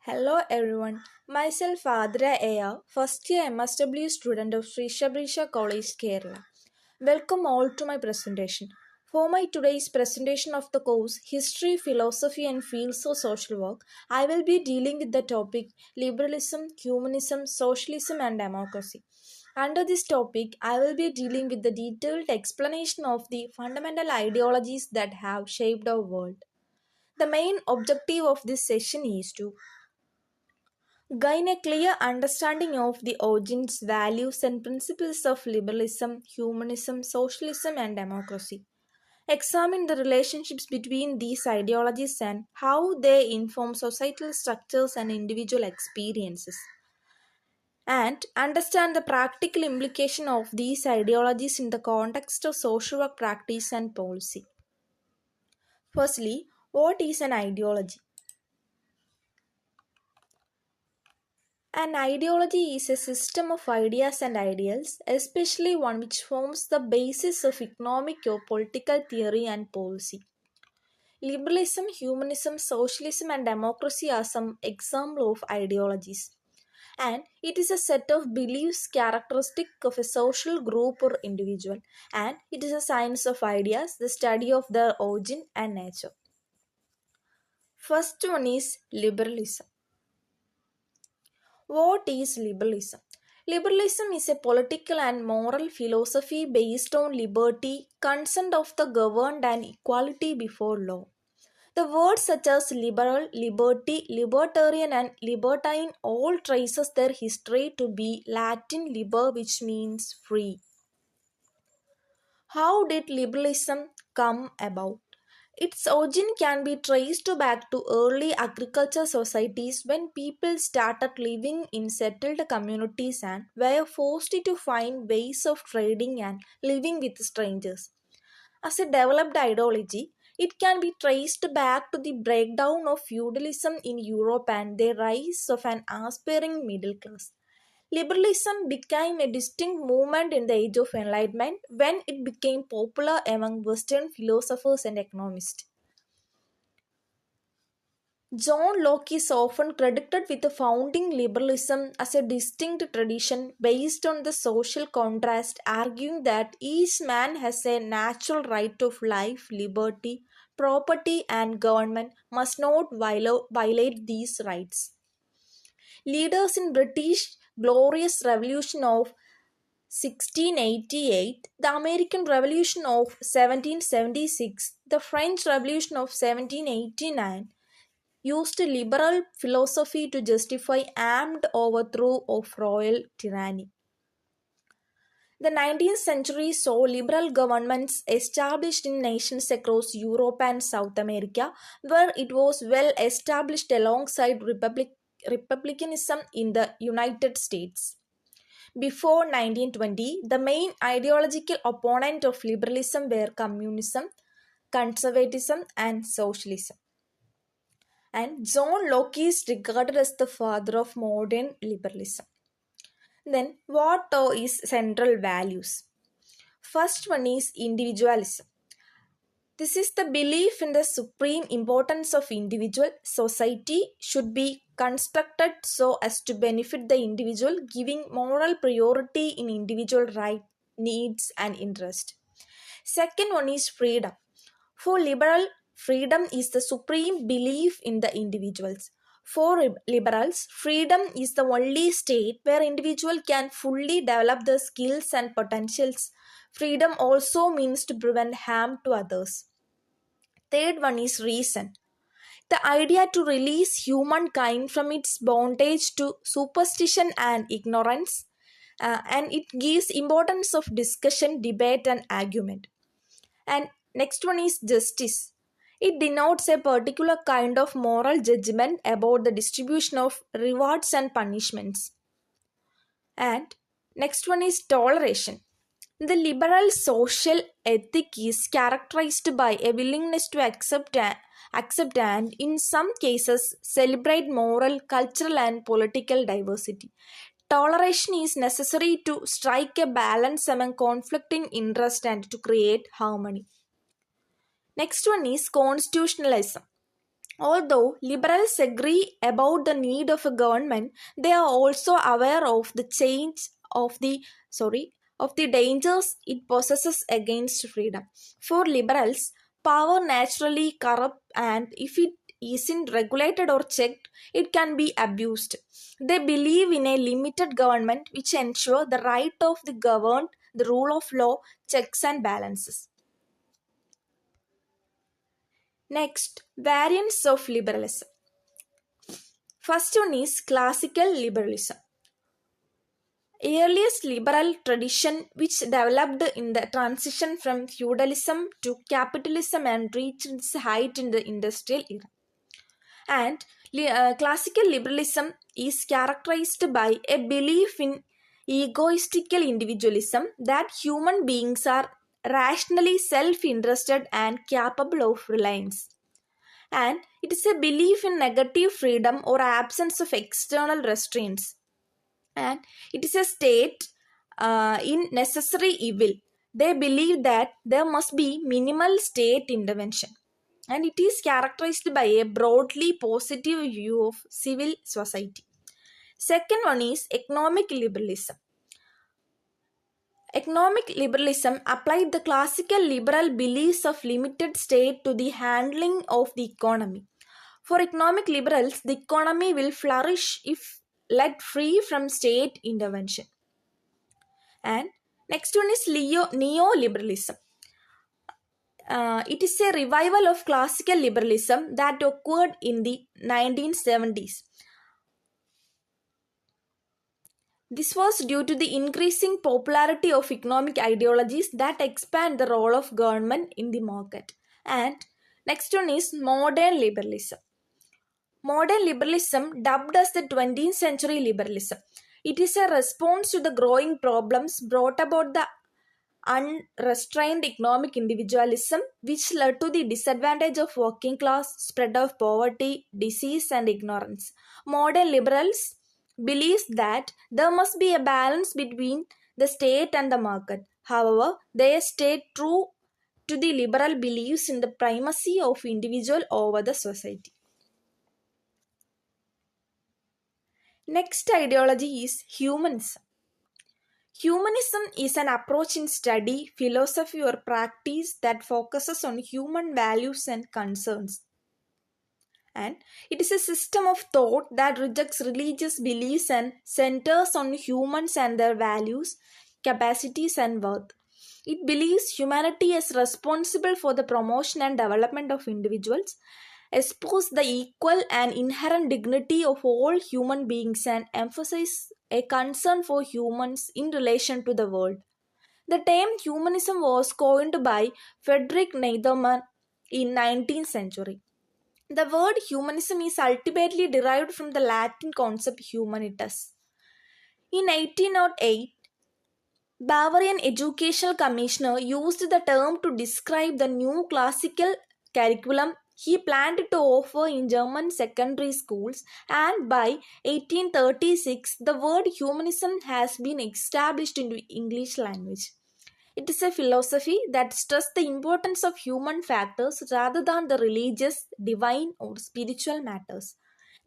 Hello everyone, myself Adra Aya, first year MSW student of Sri Shabrisha College, Kerala. Welcome all to my presentation. For my today's presentation of the course History, Philosophy and Fields of Social Work, I will be dealing with the topic Liberalism, Humanism, Socialism and Democracy. Under this topic, I will be dealing with the detailed explanation of the fundamental ideologies that have shaped our world. The main objective of this session is to gain a clear understanding of the origins, values, and principles of liberalism, humanism, socialism, and democracy. Examine the relationships between these ideologies and how they inform societal structures and individual experiences. And understand the practical implication of these ideologies in the context of social work practice and policy. Firstly, what is an ideology? An ideology is a system of ideas and ideals, especially one which forms the basis of economic or political theory and policy. Liberalism, humanism, socialism, and democracy are some examples of ideologies. And it is a set of beliefs characteristic of a social group or individual. And it is a science of ideas, the study of their origin and nature. First one is liberalism. What is liberalism? Liberalism is a political and moral philosophy based on liberty, consent of the governed, and equality before law. The words such as liberal, liberty, libertarian, and libertine all traces their history to be Latin liber, which means free. How did liberalism come about? Its origin can be traced back to early agriculture societies when people started living in settled communities and were forced to find ways of trading and living with strangers. As a developed ideology, it can be traced back to the breakdown of feudalism in Europe and the rise of an aspiring middle class. Liberalism became a distinct movement in the Age of Enlightenment when it became popular among Western philosophers and economists. John Locke is often credited with founding liberalism as a distinct tradition based on the social contrast, arguing that each man has a natural right of life, liberty, property, and government must not violate these rights. Leaders in British Glorious Revolution of 1688, the American Revolution of 1776, the French Revolution of 1789 used liberal philosophy to justify armed overthrow of royal tyranny. The 19th century saw liberal governments established in nations across Europe and South America, where it was well established alongside republicanism in the United States. Before 1920, the main ideological opponent of liberalism were communism, conservatism, and socialism. And John Locke is regarded as the father of modern liberalism. Then, what are his central values? First one is individualism. This is the belief in the supreme importance of individual. Society should be constructed so as to benefit the individual, giving moral priority in individual right, needs, and interest. Second one is freedom. For liberal, freedom is the supreme belief in the individuals. For liberals, freedom is the only state where individual can fully develop their skills and potentials. Freedom also means to prevent harm to others. Third one is reason. The idea to release humankind from its bondage to superstition and ignorance, and it gives importance of discussion, debate, and argument. And next one is justice. It denotes a particular kind of moral judgment about the distribution of rewards and punishments. And next one is toleration. The liberal social ethic is characterized by a willingness to accept and, in some cases, celebrate moral, cultural, and political diversity. Toleration is necessary to strike a balance among conflicting interests and to create harmony. Next one is constitutionalism. Although liberals agree about the need of a government, they are also aware of the change of the sorry of the dangers it possesses against freedom. For liberals, power naturally corrupt, and if it isn't regulated or checked, it can be abused. They believe in a limited government which ensure the right of the governed, the rule of law, checks and balances. Next, variants of liberalism. First one is classical liberalism. Earliest liberal tradition which developed in the transition from feudalism to capitalism and reached its height in the industrial era. And classical liberalism is characterized by a belief in egoistical individualism, that human beings are rationally self-interested and capable of reliance. And it is a belief in negative freedom or absence of external restraints, and it is a state in necessary evil. They believe that there must be minimal state intervention, and it is characterized by a broadly positive view of civil society. Second one is economic liberalism. Economic liberalism applied the classical liberal beliefs of limited state to the handling of the economy. For economic liberals, the economy will flourish if let free from state intervention. And next one is neoliberalism. It is a revival of classical liberalism that occurred in the 1970s. This was due to the increasing popularity of economic ideologies that expand the role of government in the market. And next one is modern liberalism. Modern liberalism, dubbed as the 20th century liberalism, it is a response to the growing problems brought about the unrestrained economic individualism, which led to the disadvantage of working class, spread of poverty, disease, and ignorance. Modern liberals believes that there must be a balance between the state and the market. However, they stay true to the liberal beliefs in the primacy of individual over the society. Next ideology is humanism. Humanism is an approach in study, philosophy, or practice that focuses on human values and concerns. And it is a system of thought that rejects religious beliefs and centers on humans and their values, capacities, and worth. It believes humanity is responsible for the promotion and development of individuals, expose the equal and inherent dignity of all human beings, and emphasize a concern for humans in relation to the world. The term humanism was coined by Friedrich Nietzsche in 19th century. The word humanism is ultimately derived from the Latin concept humanitas. In 1808, Bavarian Educational Commissioner used the term to describe the new classical curriculum he planned to offer in German secondary schools, and by 1836 the word humanism has been established into English language. It is a philosophy that stresses the importance of human factors rather than the religious, divine, or spiritual matters.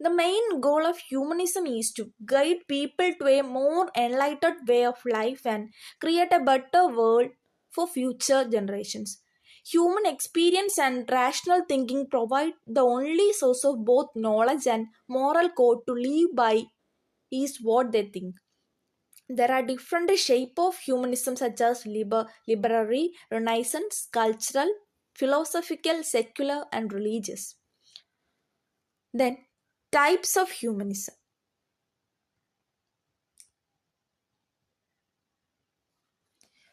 The main goal of humanism is to guide people to a more enlightened way of life and create a better world for future generations. Human experience and rational thinking provide the only source of both knowledge and moral code to live by is what they think. There are different shapes of humanism such as literary, renaissance, cultural, philosophical, secular, and religious. Then, types of humanism.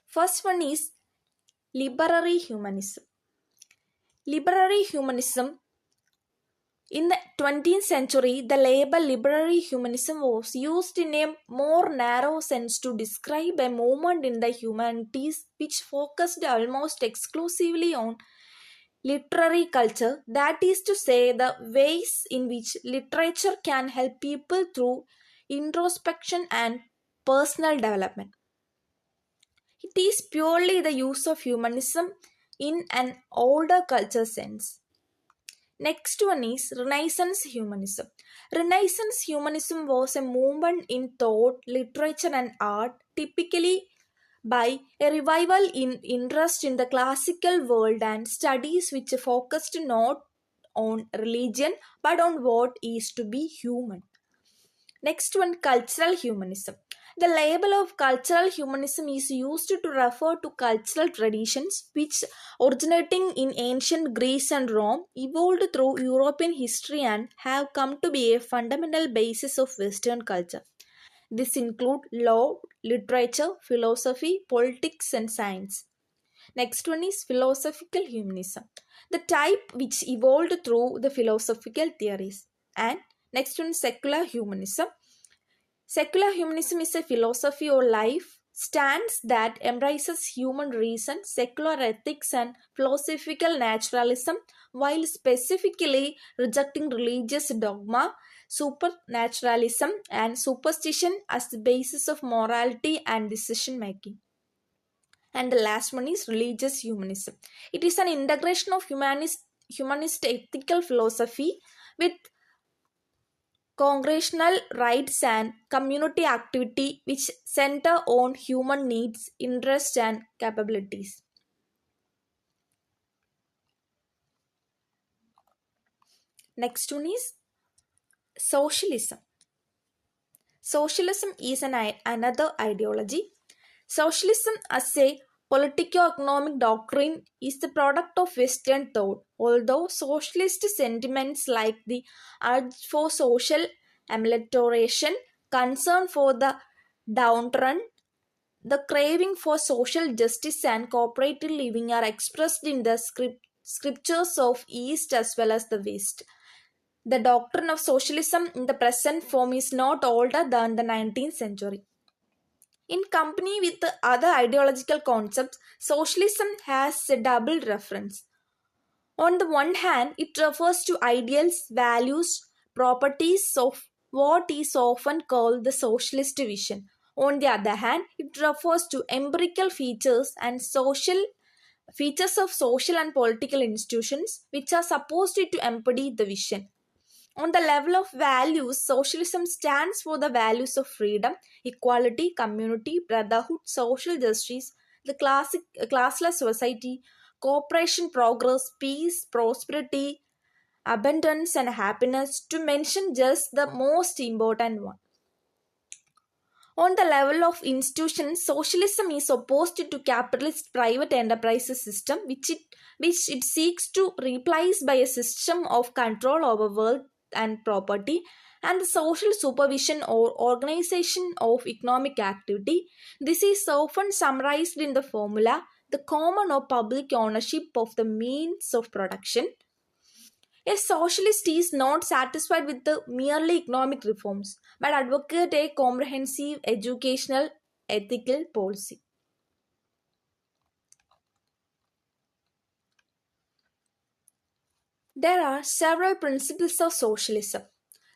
First one is literary humanism. Literary humanism, in the 20th century, the label literary humanism was used in a more narrow sense to describe a movement in the humanities which focused almost exclusively on literary culture, that is to say, the ways in which literature can help people through introspection and personal development. It is purely the use of humanism in an older culture sense. Next one is Renaissance humanism. Renaissance humanism was a movement in thought, literature, and art, typically by a revival in interest in the classical world and studies which focused not on religion but on what is to be human. Next one, cultural humanism. The label of cultural humanism is used to refer to cultural traditions which, originating in ancient Greece and Rome, evolved through European history and have come to be a fundamental basis of Western culture. This include law, literature, philosophy, politics, and science. Next one is philosophical humanism, the type which evolved through the philosophical theories. And next one is secular humanism. Secular humanism is a philosophy or life stance that embraces human reason, secular ethics, and philosophical naturalism while specifically rejecting religious dogma, supernaturalism, and superstition as the basis of morality and decision making. And the last one is religious humanism. It is an integration of humanist ethical philosophy with congregational rights and community activity which center on human needs, interests, and capabilities. Next one is socialism. Socialism is another ideology. Socialism as a politico-economic doctrine is the product of Western thought, although socialist sentiments like the urge for social amelioration, concern for the downtrodden, the craving for social justice and cooperative living are expressed in the scriptures of East as well as the West. The doctrine of socialism in the present form is not older than the 19th century. In company with the other ideological concepts, socialism has a double reference. On the one hand, it refers to ideals, values, properties of what is often called the socialist vision. On the other hand, it refers to empirical features and social features of social and political institutions which are supposed to embody the vision. On the level of values, socialism stands for the values of freedom, equality, community, brotherhood, social justice, the classless society, cooperation, progress, peace, prosperity, abundance, and happiness, to mention just the most important one. On the level of institutions, socialism is opposed to capitalist private enterprise system, which it seeks to replace by a system of control over wealth and property and the social supervision or organization of economic activity. This is often summarized in the formula the common or public ownership of the means of production. A socialist is not satisfied with the merely economic reforms, but advocate a comprehensive educational ethical policy. There are several principles of socialism.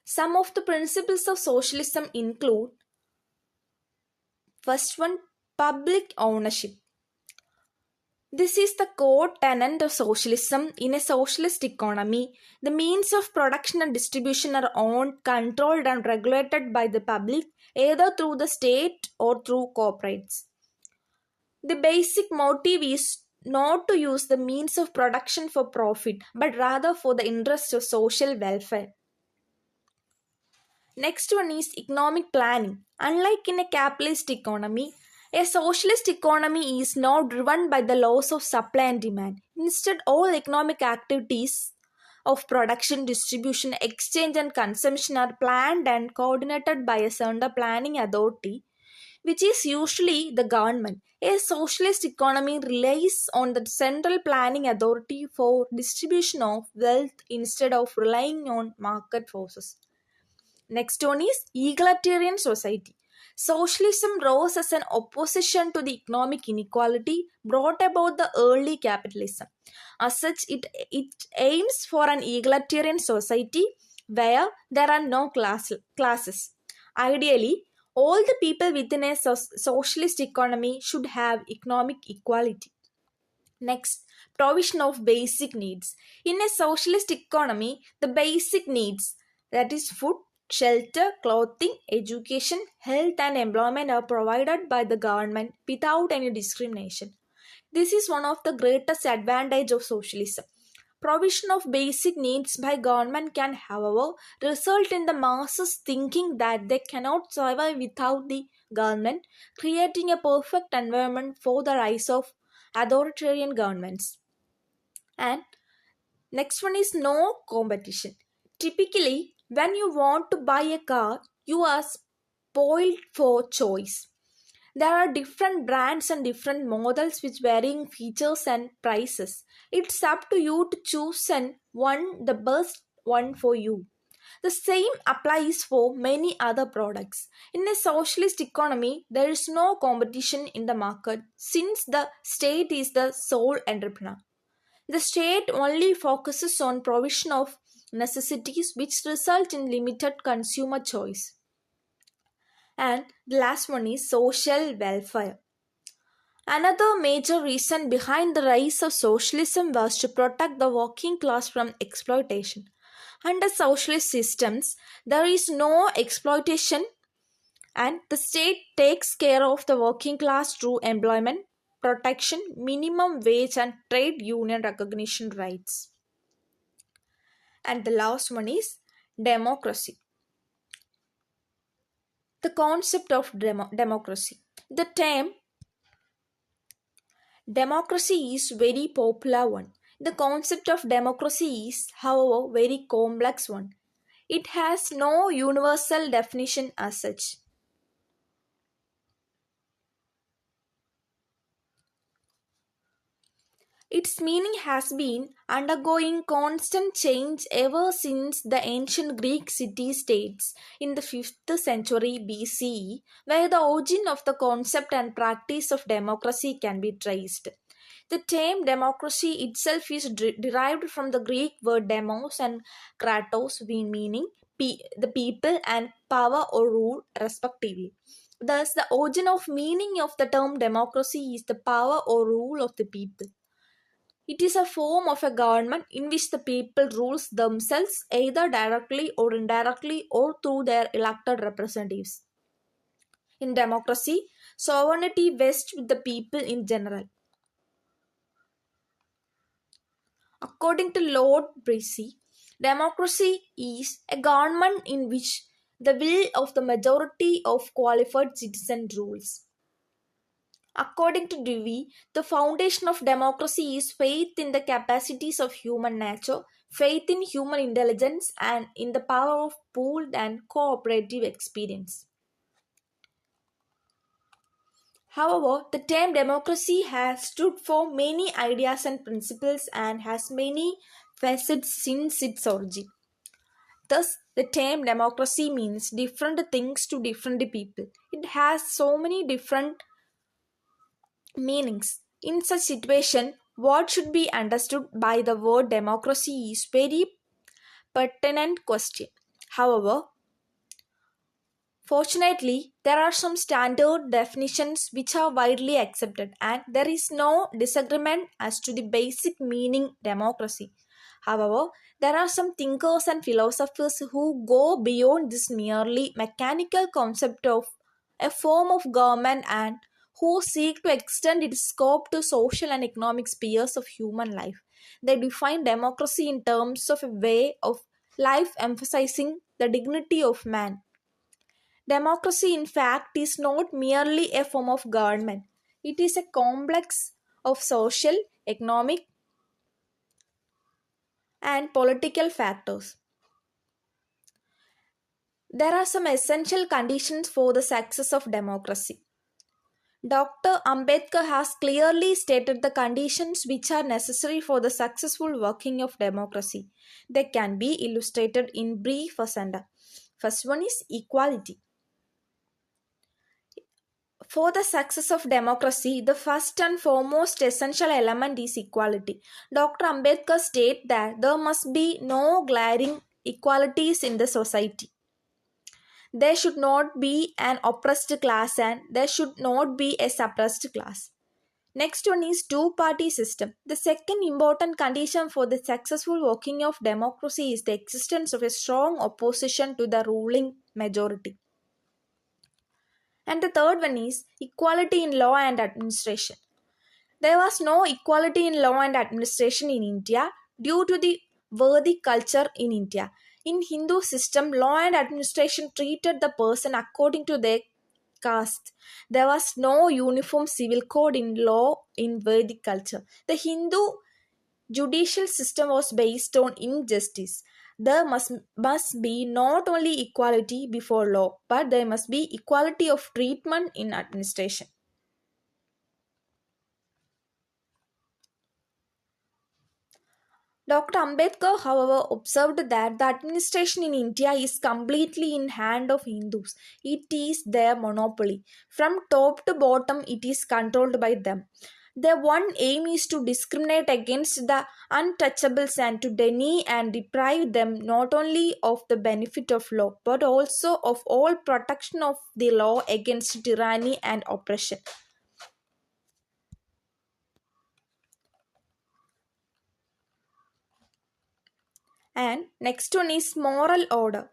Some of the principles of socialism include first one, public ownership. This is the core tenet of socialism. In a socialist economy, the means of production and distribution are owned, controlled, and regulated by the public, either through the state or through corporates. The basic motive is not to use the means of production for profit, but rather for the interest of social welfare. Next one is economic planning. Unlike in a capitalist economy, a socialist economy is not driven by the laws of supply and demand. Instead, all economic activities of production, distribution, exchange, and consumption are planned and coordinated by a central planning authority, which is usually the government. A socialist economy relies on the central planning authority for distribution of wealth instead of relying on market forces. Next one is egalitarian society. Socialism rose as an opposition to the economic inequality brought about the early capitalism. As such, it aims for an egalitarian society where there are no classes. Ideally, all the people within a socialist economy should have economic equality. Next, provision of basic needs. In a socialist economy, the basic needs, that is food, shelter, clothing, education, health, and employment, are provided by the government without any discrimination. This is one of the greatest advantages of socialism. Provision of basic needs by government can, however, result in the masses thinking that they cannot survive without the government, creating a perfect environment for the rise of authoritarian governments. And next one is no competition. Typically, when you want to buy a car, you are spoiled for choice. There are different brands and different models with varying features and prices. It's up to you to choose and one the best one for you. The same applies for many other products. In a socialist economy, there is no competition in the market since the state is the sole entrepreneur. The state only focuses on provision of necessities which result in limited consumer choice. And the last one is social welfare. Another major reason behind the rise of socialism was to protect the working class from exploitation. Under socialist systems, there is no exploitation and the state takes care of the working class through employment, protection, minimum wage, and trade union recognition rights. And the last one is democracy. The concept of democracy. The term democracy is very popular one. The concept of democracy is, however, very complex one. It has no universal definition as such. Its meaning has been undergoing constant change ever since the ancient Greek city-states in the 5th century BCE, where the origin of the concept and practice of democracy can be traced. The term democracy itself is derived from the Greek word demos and kratos, meaning the people and power or rule respectively. Thus, the origin of meaning of the term democracy is the power or rule of the people. It is a form of a government in which the people rules themselves either directly or indirectly or through their elected representatives. In democracy, sovereignty vests with the people in general. According to Lord Bracy, democracy is a government in which the will of the majority of qualified citizens rules. According to Dewey, the foundation of democracy is faith in the capacities of human nature, faith in human intelligence, and in the power of pooled and cooperative experience. However, the term democracy has stood for many ideas and principles and has many facets since its origin. Thus, the term democracy means different things to different people. It has so many different meanings. In such situation, what should be understood by the word democracy is very pertinent question. However, fortunately, there are some standard definitions which are widely accepted and there is no disagreement as to the basic meaning democracy. However, there are some thinkers and philosophers who go beyond this merely mechanical concept of a form of government and who seek to extend its scope to social and economic spheres of human life. They define democracy in terms of a way of life emphasizing the dignity of man. Democracy, in fact, is not merely a form of government, it is a complex of social, economic, and political factors. There are some essential conditions for the success of democracy. Dr. Ambedkar has clearly stated the conditions which are necessary for the successful working of democracy. They can be illustrated in brief fasanda. First one is equality. For the success of democracy, the first and foremost essential element is equality. Dr. Ambedkar stated that there must be no glaring inequalities in the society. There should not be an oppressed class and there should not be a suppressed class. Next one is two-party system. The second important condition for the successful working of democracy is the existence of a strong opposition to the ruling majority. And the third one is equality in law and administration. There was no equality in law and administration in India due to the worthy culture in India. In Hindu system, law and administration treated the person according to their caste. There was no uniform civil code in law in Vedic culture. The Hindu judicial system was based on injustice. There must be not only equality before law, but there must be equality of treatment in administration. Dr. Ambedkar, however, observed that the administration in India is completely in hand of Hindus. It is their monopoly. From top to bottom, it is controlled by them. Their one aim is to discriminate against the untouchables and to deny and deprive them not only of the benefit of law, but also of all protection of the law against tyranny and oppression. And next one is moral order.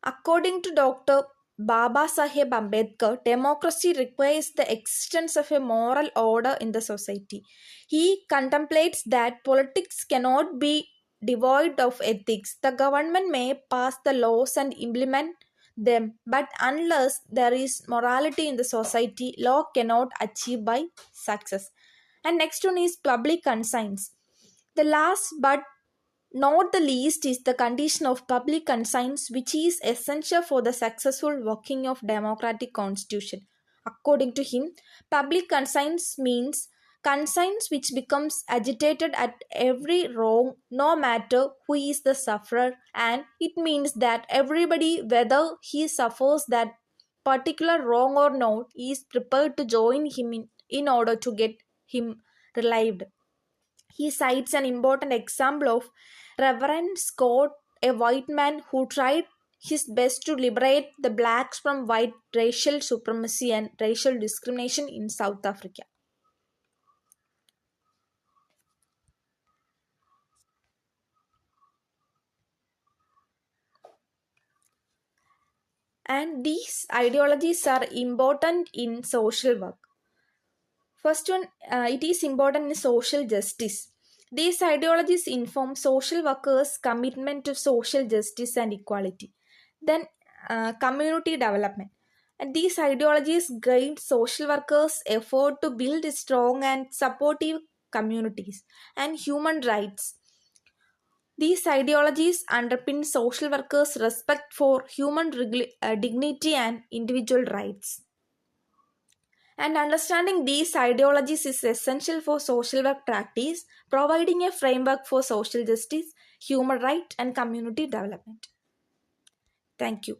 According to Dr. Baba Saheb Ambedkar, democracy requires the existence of a moral order in the society. He contemplates that politics cannot be devoid of ethics. The government may pass the laws and implement them, but unless there is morality in the society, law cannot achieve by success. And next one is public conscience. The last but not the least is the condition of public conscience, which is essential for the successful working of democratic constitution. According to him, public conscience means conscience which becomes agitated at every wrong, no matter who is the sufferer, and it means that everybody, whether he suffers that particular wrong or not, is prepared to join him in order to get him relieved. He cites an important example of Reverend Scott, a white man who tried his best to liberate the blacks from white racial supremacy and racial discrimination in South Africa. And these ideologies are important in social work. First one, it is important in social justice. These ideologies inform social workers' commitment to social justice and equality. Then, community development. And these ideologies guide social workers' effort to build strong and supportive communities and human rights. These ideologies underpin social workers' respect for human dignity and individual rights. And understanding these ideologies is essential for social work practice, providing a framework for social justice, human rights, and community development. Thank you.